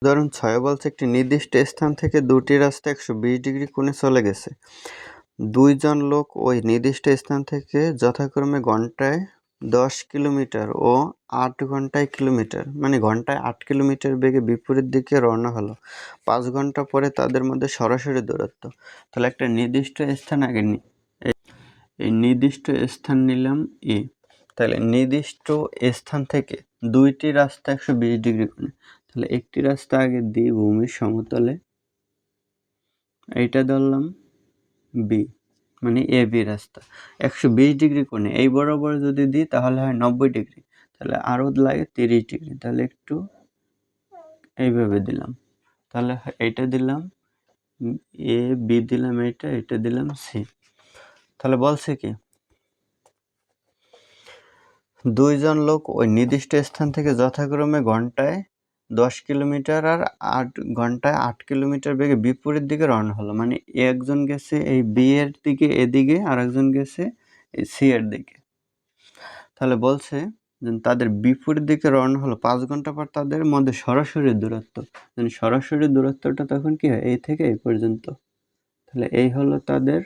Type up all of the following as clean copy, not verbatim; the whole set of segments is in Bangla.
উদাহরণ 6 বলছে একটি নির্দিষ্ট স্থান থেকে দুটি রাস্তা 120 ডিগ্রি কোণে চলে গেছে। দুইজন লোক ওই নির্দিষ্ট স্থান থেকে যথাক্রমে ঘন্টায় 10 কিলোমিটার ও 8 ঘন্টায় কিলোমিটার মানে ঘন্টায় 8 কিলোমিটার বেগে বিপরীত দিকে রওনা হলো। 5 ঘন্টা পরে তাদের মধ্যে সরাসরি দূরত্ব। তাহলে একটা নির্দিষ্ট স্থান আগে এই নির্দিষ্ট স্থান নিলাম এ। তাহলে নির্দিষ্ট স্থান থেকে দুইটি রাস্তা 120 ডিগ্রি কোণে। তাহলে একটি রাস্তা আগে দিই ভূমির সমতলে, এইটা ধরলাম বি মানে এ বি রাস্তা 120 ডিগ্রি কোণে। এই বরাবর যদি দিই তাহলে হয় 90 ডিগ্রি, তাহলে আরও লাগে 30 ডিগ্রি। তাহলে একটু এইভাবে দিলাম, তাহলে এইটা দিলাম এ, বি দিলাম, এটা দিলাম সি। তাহলে বলছে কি দুইজন লোক ওই নির্দিষ্ট স্থান থেকে যথাক্রমে ঘন্টায় 10 কিলোমিটার আর 8 ঘন্টায় 8 কিলোমিটার বেগে বিপরীত দিকে রওনা হলো। মানে একজন গেছে এই বি এর দিকে এদিকে, আর একজন গেছে এই সি এর দিকে। তাহলে বলছে যে তাদের বিপরীত দিকে রওনা হলো, 5 ঘন্টা পর তাদের মধ্যে সরাসরি দূরত্ব। সরাসরি দূরত্বটা তখন কি হয়, এই থেকে এই পর্যন্ত। তাহলে এই হলো তাদের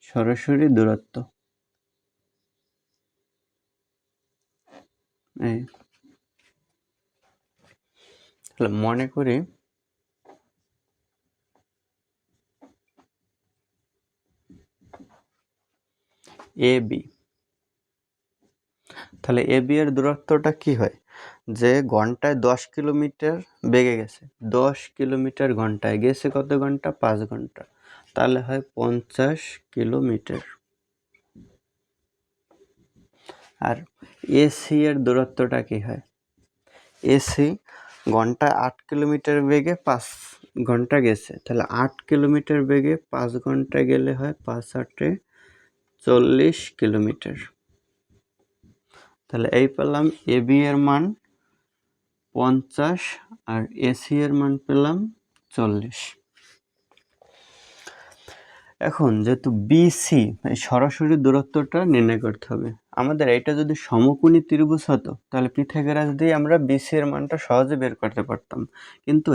সরাসরি দূরত্ব। এই তাহলে মনে করি এ বি। তাহলে এ বি এর দূরত্বটা কি হয়, যে ঘন্টায় 10 কিলোমিটার বেগে গেছে, 10 কিলোমিটার ঘন্টায় গেছে, কত ঘন্টা, 5 ঘন্টা, তাহলে হয় 50 কিলোমিটার। আর এসি এর দূরত্বটা কি হয়, এসি ঘন্টায় 8 কিলোমিটার বেগে 5 ঘন্টা গেছে, তাহলে 8 কিলোমিটার বেগে 5 ঘন্টা গেলে হয় 5 8 40 কিলোমিটার। তাহলে এই পেলাম এ বি এর মান 50 আর এসি এর মান পেলাম 40। এখন যেহেতু বিসি এই সরাসরি দূরত্বটা নির্ণয় করতে হবে আমাদের। এটা যদি সমকোণী ত্রিভুজ হতো তাহলে পিথাগোরাস দিয়ে আমরা বিসি এর মানটা সহজে বের করতে পারতাম, কিন্তু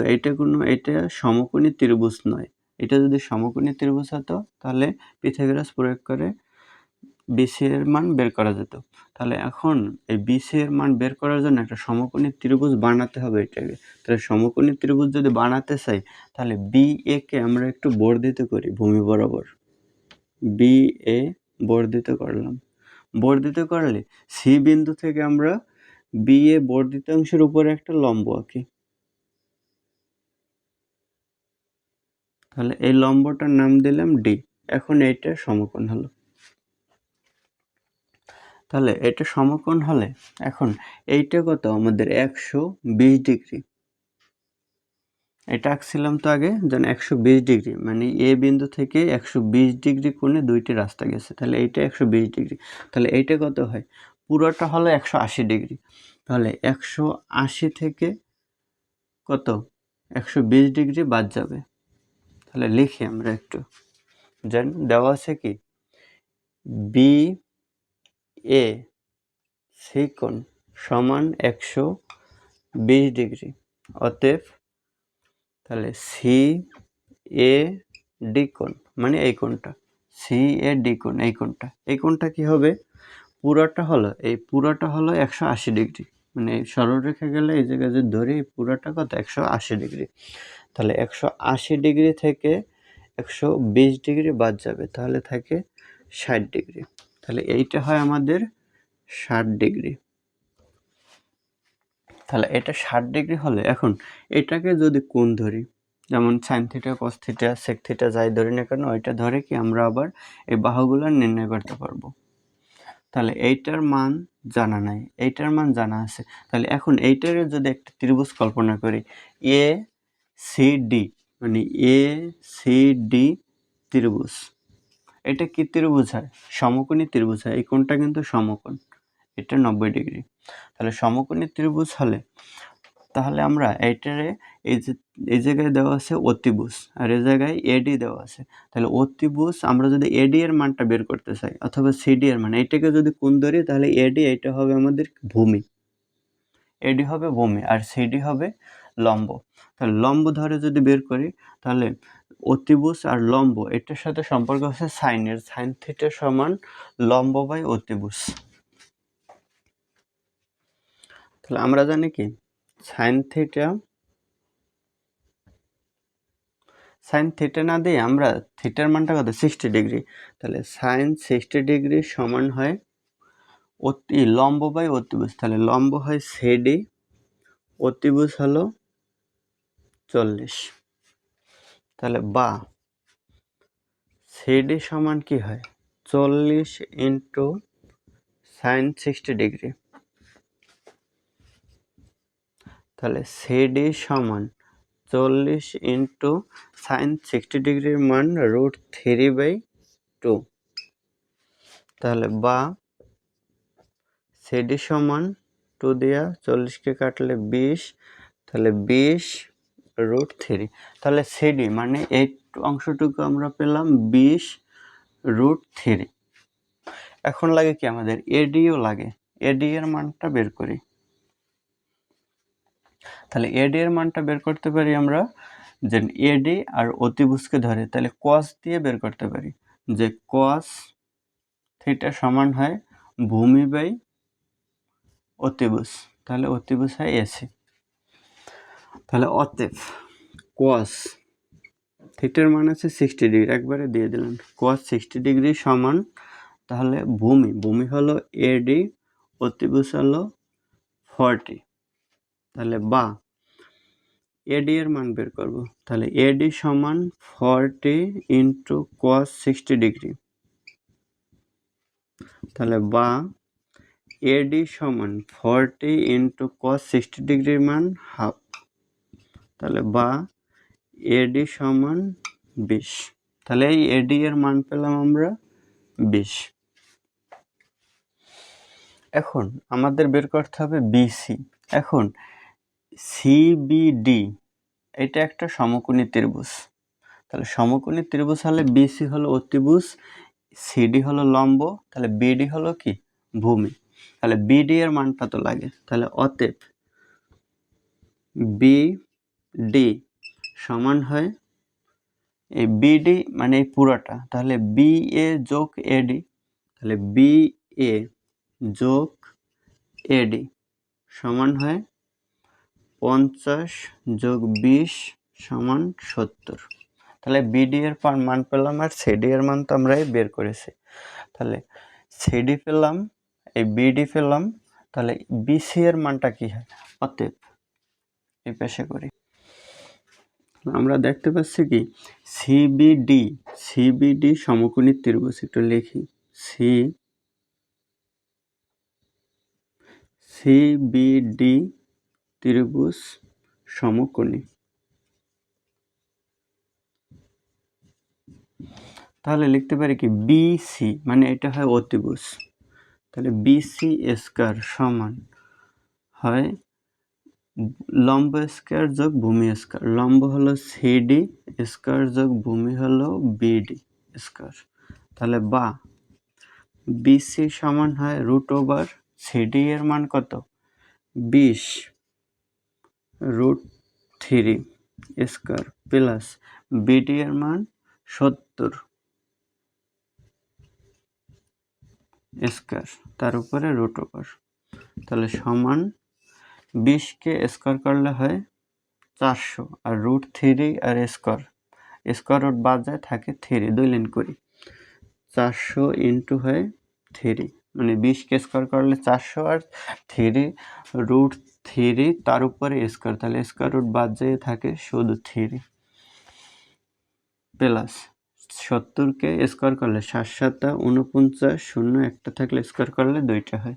এটা সমকোণী ত্রিভুজ নয়। এটা যদি সমকোণী ত্রিভুজ হতো তাহলে পিথাগোরাস প্রয়োগ করে বিসি এর মান বের করা যেত। তাহলে এখন এই বিসি এর মান বের করার জন্য একটা সমকোণী ত্রিভুজ বানাতে হবে এটাকে। তাহলে সমকোণী ত্রিভুজ যদি বানাতে চাই তাহলে বি এ কে আমরা একটু বর্ধিত করি, ভূমি বরাবর বি এ বর্ধিত করলাম। বর্ধিত করলে সি বিন্দু থেকে আমরা বি এ বর্ধিত অংশের উপরে একটা লম্ব আঁকি। তাহলে এই লম্বটার নাম দিলাম ডি। এখন এইটা সমকোণ হলো। তাহলে এটা সমকোণ হলে এখন এইটা কত আমাদের 120 ডিগ্রি। এটা আঁকছিলাম তো আগে যেন 120 ডিগ্রি, মানে এ বিন্দু থেকে 120 ডিগ্রি কোণে দুইটি রাস্তা গেছে, তাহলে এইটা 120 ডিগ্রি। তাহলে এইটা কত হয়, পুরোটা হলো 180 ডিগ্রি। তাহলে 180 থেকে কত 120 ডিগ্রি বাদ যাবে। তাহলে লিখি আমরা একটু, যেন দেওয়া আছে কি বি এ সি কোণ সমান 120 ডিগ্রি। অতএব তাহলে সি এ ডি কোণ মানে এই কোণটা, সি এ ডি কোণ এই কোণটা কি হবে, পুরোটা হলো 180 ডিগ্রি। মানে সরলরেখা গেলে এই জায়গায় যদি ধরি পুরোটা কত 180 ডিগ্রি। তাহলে 180 ডিগ্রি থেকে 120 ডিগ্রি বাদ যাবে, তাহলে থাকে 60 ডিগ্রি। তাহলে এইটা হয় আমাদের 60 ডিগ্রি। তাহলে এটা 60 ডিগ্রি হলে এখন এটাকে যদি কোণ ধরি, যেমন sine theta, cos theta, sec theta যাই ধরি না কেন, ওইটা ধরে কি আমরা আবার এই বাহুগুলো নির্ণয় করতে পারবো। তাহলে এইটার মান জানা নাই, এইটার মান জানা আছে। তাহলে এখন এইটার যদি একটা ত্রিভুজ কল্পনা করি এ সি ডি, মানে এ সি ডি ত্রিভুজ। এটা কি ত্রিভুজ হয়, সমকোণী ত্রিভুজ হয়। এই কোণটা কিন্তু সমকোণ, এটা 90 ডিগ্রি। তাহলে সমকোণী ত্রিভুজ হলে তাহলে আমরা এইটারে এই জায়গায় দেওয়া আছে অতিভুজ আর এই জায়গায় এডি দেওয়া আছে। তাহলে অতিভুজ আমরা যদি এডি এর মানটা বের করতে চাই অথবা সিডি এর মান, এইটাকে যদি কোণ ধরি তাহলে এডি এটা হবে আমাদের ভূমি, এডি হবে ভূমি আর সিডি হবে লম্ব। তাহলে লম্ব ধরে যদি বের করি তাহলে অতিভুজ আর লম্ব এটার সাথে সম্পর্ক হচ্ছে সাইনের, সাইন থিটা সমান লম্ব বাই অতিভুজ। তাহলে আমরা জানি কি সাইন থিটা না দিয়ে আমরা থিটার মানটা কত 60 ডিগ্রি, তাহলে সাইন 60 ডিগ্রি সমান হয় লম্ব বাই অতিভুজ। তাহলে লম্ব হয় সিডি, অতিভুজ হলো 40। তাহলে বা সিডি সমান কি হয় 40 ইন্টু সাইন 60 ডিগ্রি। তাহলে সিডি সমান 40 ইন্টু সাইন 60 ডিগ্রির মান √3/2। তাহলে বা সিডি সমান 2 দিয়া 40কে কাটলে 20, তাহলে 20√3। তাহলে সিডি মানে এই অংশটুকু আমরা পেলাম 20√3। এখন লাগে কি আমাদের এডিও লাগে, এডি এর মানটা বের করি। তাহলে এডি এর মানটা বের করতে পারি আমরা যে এডি আর অতিভুজকে ধরে, তাহলে কস দিয়ে বের করতে পারি যে কস থিটা সমান হয় ভূমি বাই অতিভুজ, তাহলে অতিভুজ হয় এসি। তাহলে অতএব কস থিটার মান আছে 60 ডিগ্রি, একবারে দিয়ে দিলাম কস 60 ডিগ্রি সমান, তাহলে ভূমি হলো এডি, অতিভুজ হলো 40। তাহলে বা এডি এর মান বের করব, তাহলে এডি সমান 40 ইন্টু কস 60 ডিগ্রি। তাহলে বা এডি সমান 40 ইন্টু কস 60 ডিগ্রির মান হাফ। তাহলে বা এডি সমান 20। তাহলে এই এডি এর মান পেলাম আমরা 20। এখন আমাদের বের করতে হবে বিসি। এখন সিবিডি এটা একটা সমকোণী ত্রিভুজ। তাহলে সমকোণী ত্রিভুজ হলে বিসি হলো অতিভুজ, সিডি হলো লম্ব, তাহলে বিডি হলো কি ভূমি। তাহলে বিডি এর মানটা তো লাগে, তাহলে অতএব বিডি সমান হয় এই বিডি মানে এই পুরোটা, তাহলে বি এ যোগ এডি, তাহলে বি এ যোগ এডি সমান হয় 50 যোগ 20 সমান 70। তাহলে বিডি এর মান পেলাম আর সিডি এর মান তো আমরাই বের করেছি। তাহলে সিডি পেলাম, এই বিডি পেলাম, তাহলে বিসি এর মানটা কি হয় অতএব এই পেশে করি। আমরা দেখতে পাচ্ছি কি সিবিডি সমকোণী ত্রিভুজ, একটু লিখি সিবিডি ত্রিভুজ সমকোণী। তাহলে লিখতে পারি কি বিসি মানে এটা হয় অতিভুজ, তাহলে বিসি স্কয়ার সমান হয় লম্ব স্কয়ার যোগ ভূমি স্কয়ার। লম্ব হলো সিডি স্কয়ার যোগ ভূমি হলো বিডি স্কয়ার। তাহলে বা বিসি সমান হয় √, সিডি এর মান কত 20√3 স্কয়ার প্লাস বিডি এর মান 70 স্কয়ার তার উপরে √। তাহলে সমান 20কে স্কয়ার করলে হয় 400 আর √3 আর স্কয়ার রুট বাদ যায় থাকে 3, 2 লাইন করি 400 ইন্টু হয় 3 মানে 20কে স্কয়ার করলে 400 আর 3√3 তার উপরে স্কয়ার, তাহলে স্কয়ার রুট বাদ যায় থাকে শুধু 3 প্লাস 70কে স্কয়ার করলে 7 7 49, 0 একটা থাকলে স্কয়ার করলে 2টা হয়।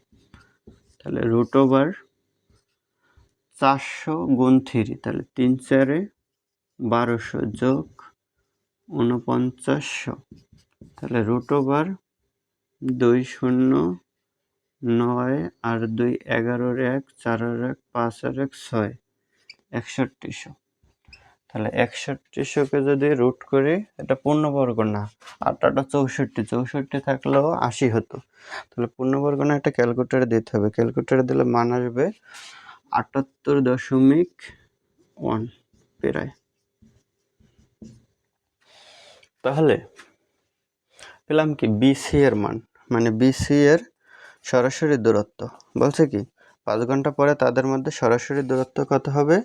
তাহলে √400 গুণ 3, তাহলে 3 4 1200 যোগ 4900, তাহলে √209 আর 2 11 আর 1 4 আর 1 5 আর 1 6 6100। তাহলে 6100কে যদি রুট করি এটা পূর্ণবর্গ না, 8 8 64 থাকলেও 80 হতো। তাহলে পূর্ণবর্গ না এটা ক্যালকুলেটরে দিতে হবে, ক্যালকুলেটরে দিলে মান আসবে 78.1 প্রায়। তাহলে পেলাম কি বিসি এর মান, মানে বিসি এর সরাসরি দূরত্ব। বলছে কি 5 ঘন্টা পরে তাদের মধ্যে সরাসরি দূরত্ব কত হবে?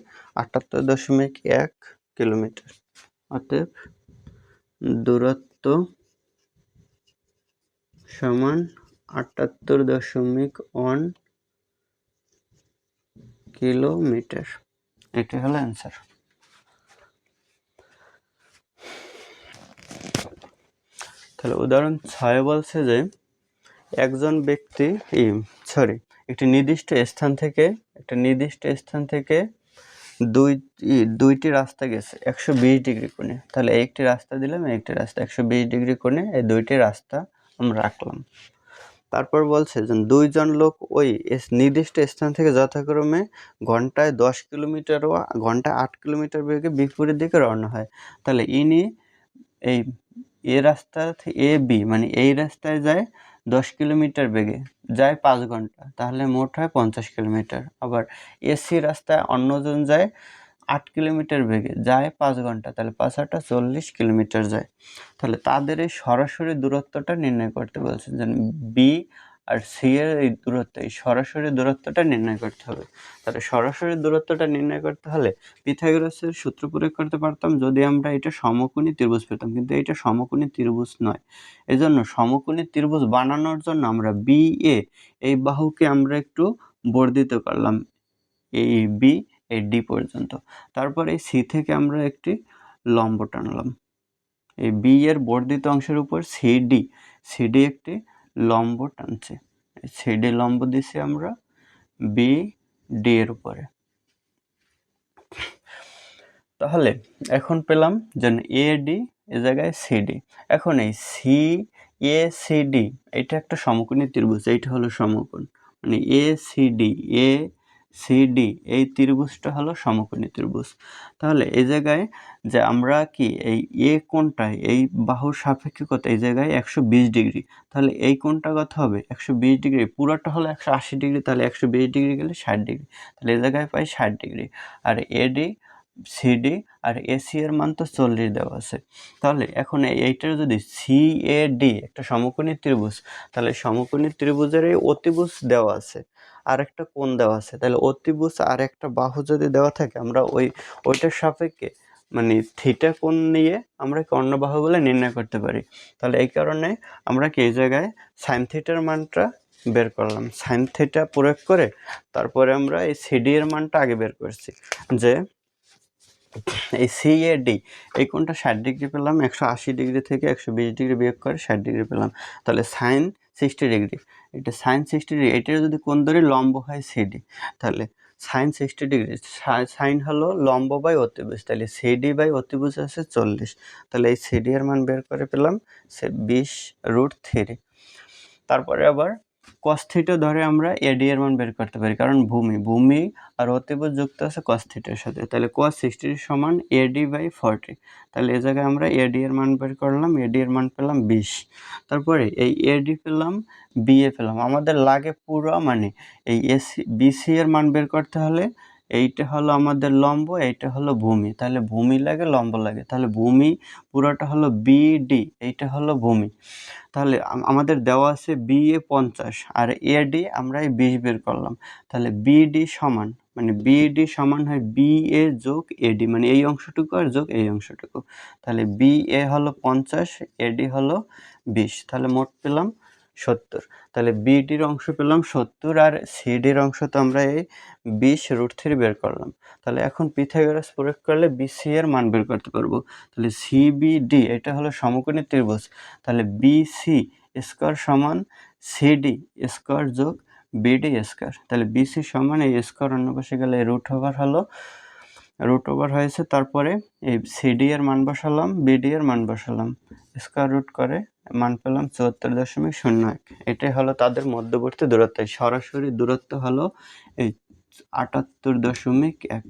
78.1 কিলোমিটার। অতএব দূরত্ব সমান 78.1 কিলোমিটার। এটি হলো অ্যান্সার। তাহলে উদাহরণ 6 বলছে যে একজন ব্যক্তি একটি নির্দিষ্ট স্থান থেকে দুইটি রাস্তা গেছে 120 ডিগ্রি কোণে। তাহলে একটি রাস্তা দিলাম, একটি রাস্তা 120 ডিগ্রি কোণে, এই দুইটি রাস্তা আমরা রাখলাম। তারপর বলছে যে দুইজন লোক ওই নির্দিষ্ট স্থান থেকে যথাক্রমে ঘন্টায় 10 কিলোমিটার ও ঘন্টায় 8 কিলোমিটার বেগে বিপরীত দিকে রওনা হয়। তাহলে ইনি এই রাস্তা এ বি, মানে এই রাস্তায় যায় 10 কিলোমিটার বেগে, যায় 5 ঘন্টা, তাহলে মোট হয় 50 কিলোমিটার। আবার এসি রাস্তায় অন্যজন যায় 8 কিলোমিটার বেগে, যায় 5 ঘন্টা, তাহলে 5 × 8 = 40 কিলোমিটার যায়। তাহলে তাদের এই সরাসরি দূরত্বটা নির্ণয় করতে বলছেন, যে বি আর সি এর এই দূরত্ব, এই সরাসরি দূরত্বটা নির্ণয় করতে হবে। তাহলে সরাসরি দূরত্বটা নির্ণয় করতে হলে পিথাগোরাসের সূত্র প্রয়োগ করতে পারতাম যদি আমরা এটা সমকোণী ত্রিভুজ পেতাম, কিন্তু এটা সমকোণী ত্রিভুজ নয়। এজন্য সমকোণী ত্রিভুজ বানানোর জন্য আমরা বি এ এই বাহুকে আমরা একটু বর্ধিত করলাম, এই বি এই ডি পর্যন্ত। তারপর এই সি থেকে আমরা একটি লম্ব টানলাম, এই বি এর বর্ধিত অংশের উপর সিডি একটি লম্ব টানছে, সিডি লম্ব দিছি আমরা বি ডি এর উপরে। তাহলে এখন পেলাম যে এ ডি এ জায়গায় সিডি। এখন এই সি এ সিডি এটা একটা সমকোণী ত্রিভুজ, এইটা হলো সমকোণ, মানে এ সিডি এই ত্রিভুজটা হলো সমকোণী ত্রিভুজ। তাহলে এই জায়গায় যে আমরা কি এই এ কোণটায় এই বাহুর সাপেক্ষে কত, এই জায়গায় 120 ডিগ্রি, তাহলে এই কোণটা কত হবে 120 ডিগ্রি, পুরোটা হলো 180 ডিগ্রি, তাহলে 120 ডিগ্রি গেলে 60 ডিগ্রি, তাহলে এই জায়গায় পাই 60 ডিগ্রি। আর এডি সিডি আর এসি এর মান তো 40 দেওয়া আছে। তাহলে এখন এইটার যদি সিএডি একটা সমকোণী ত্রিভুজ, তাহলে সমকোণী ত্রিভুজের এই অতিভুজ দেওয়া আছে, আর একটা কোণ দেওয়া আছে, তাহলে অতিভুজ আর একটা বাহু যদি দেওয়া থাকে আমরা ওইটার সাপেক্ষে মানে থিটা কোণ নিয়ে আমরা কি অন্য বাহুগুলো নির্ণয় করতে পারি। তাহলে এই কারণে আমরা কি এই জায়গায় সাইন থিটার মানটা বের করলাম, সাইন থিটা প্রয়োগ করে তারপরে আমরা এই সিডি এর মানটা আগে বের করছি, যে এই সিএডি এই কোণটা 60 ডিগ্রি পেলাম, 180 ডিগ্রি থেকে 120 ডিগ্রি বিয়োগ করে 60 ডিগ্রি পেলাম, তাহলে সাইন 60 ডিগ্রি, এটা সাইন 60 ডিগ্রি, এটার যদি কোণ ধরি লম্ব হয় সিডি, তাহলে সাইন 60 ডিগ্রি, সাইন হলো লম্ব বাই অতিভুজ, তাহলে সিডি বাই অতিভুজ আছে 40, তাহলে এই সিডি এর মান বের করে পেলাম 20√3। তারপরে আবার cos থিটা ধরে আমরা এডি এর মান বের করতে পারি, কারণ ভূমি আর অতিভুজ যুক্ত আছে cos থিটার সাথে, তাহলে cos 60 সমান AD/40, তাহলে এই জায়গায় আমরা এডি এর মান বের করলাম, এডি এর মান পেলাম 20। তারপরে এই এডি পেলাম, বিএ পেলাম, আমাদের লাগে পুরো মানে এই বিসি এর মান বের করতে হলে এইটা হলো আমাদের লম্ব, এইটা হলো ভূমি, তাহলে ভূমি লাগে লম্ব লাগে, তাহলে ভূমি পুরোটা হলো বিডি, এইটা হলো ভূমি। তাহলে আমাদের দেওয়া আছে বিএ 50 আর এডি আমরা এই 20 বের করলাম, তাহলে বিডি সমান মানে বিডি সমান হয় বিএ যোগ এডি, মানে এই অংশটুকু আর যোগ এই অংশটুকু, তাহলে বিএ হলো 50, এডি হলো 20, তাহলে মোট পেলাম 70। তাহলে বিডির অংশ পেলাম 70 আর সিডির অংশ তো আমরা এই 20√3 বের করলাম। তাহলে এখন পিথাগোরাস প্রয়োগ করলে বিসি এর মান বের করতে পারবো। তাহলে সিবিডি এটা হলো সমকোণী ত্রিভুজ, তাহলে বিসি স্কয়ার সমান সিডি স্কয়ার যোগ বিডি স্কয়ার, তাহলে বিসি সমান এই স্কয়ার অন্য পাশে গেলে রুট ওভার হয়েছে, তারপরে এই সিডি এর মান বসালাম, বিডি এর মান বসালাম, স্কয়ার রুট করে মান পেলাম 74.01। এটাই হলো তাদের মধ্যবর্তী দূরত্ব, সরাসরি দূরত্ব হলো এই 78.1।